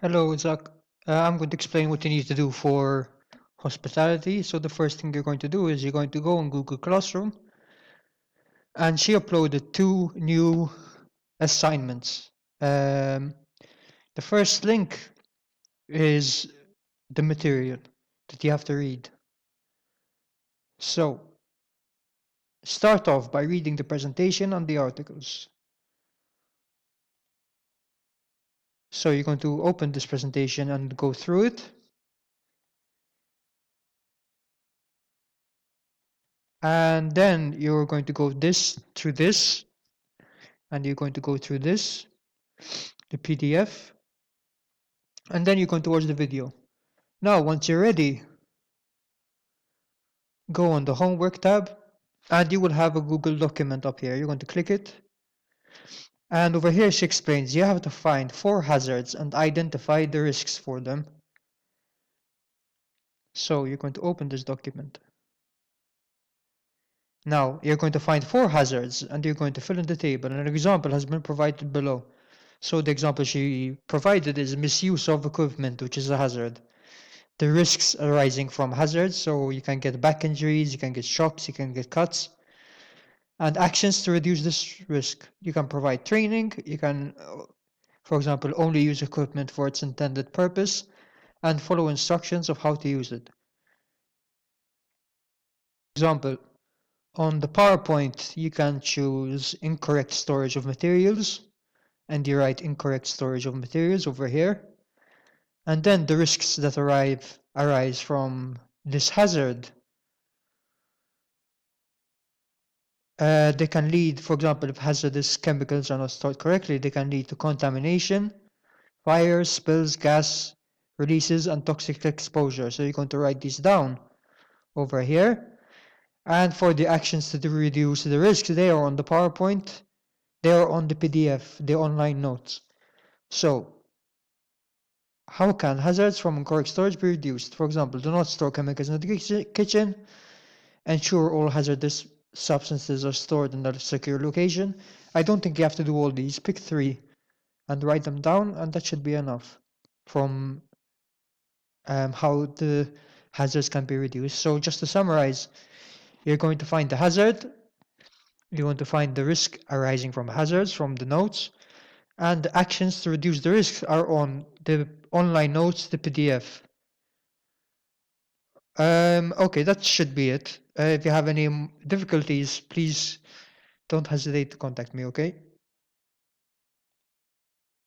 Hello, Zach. I'm going to explain what you need to do for hospitality. So the first thing you're going to do is you're going to go on Google Classroom, and she uploaded two new assignments. Um, the first link is the material that you have to read. So start off by reading the presentation and the articles. So you're going to open this presentation and go through it. And then you're going to go through this, and you're going to go through this, the PDF, and then you're going to watch the video. Now, once you're ready, go on the homework tab, and you will have a Google document up here. You're going to click it, and over here she explains you have to find 4 hazards and identify the risks for them. So you're going to open this document. Now, you're going to find 4 hazards, and you're going to fill in the table, and an example has been provided below. So the example she provided is misuse of equipment, which is a hazard. The risks arising from hazards, so you can get back injuries, you can get shocks, you can get cuts. And actions to reduce this risk. You can provide training, you can, for example, only use equipment for its intended purpose, and follow instructions of how to use it. For example, on the PowerPoint, you can choose incorrect storage of materials, and you write incorrect storage of materials over here. And then the risks that arise from this hazard. They can lead, for example, if hazardous chemicals are not stored correctly, they can lead to contamination, fires, spills, gas releases, and toxic exposure. So you're going to write these down over here. And for the actions to reduce the risks, they are on the PowerPoint, they are on the PDF, the online notes. So how can hazards from incorrect storage be reduced? For example, do not store chemicals in the kitchen. Ensure all hazardous substances are stored in a secure location. I don't think you have to do all these. Pick 3 and write them down, and that should be enough from how the hazards can be reduced. So just to summarize, you're going to find the hazard, you're going to find the risk arising from hazards from the notes, and the actions to reduce the risks are on the online notes, the PDF. Okay, that should be it. If you have any difficulties, please don't hesitate to contact me, okay?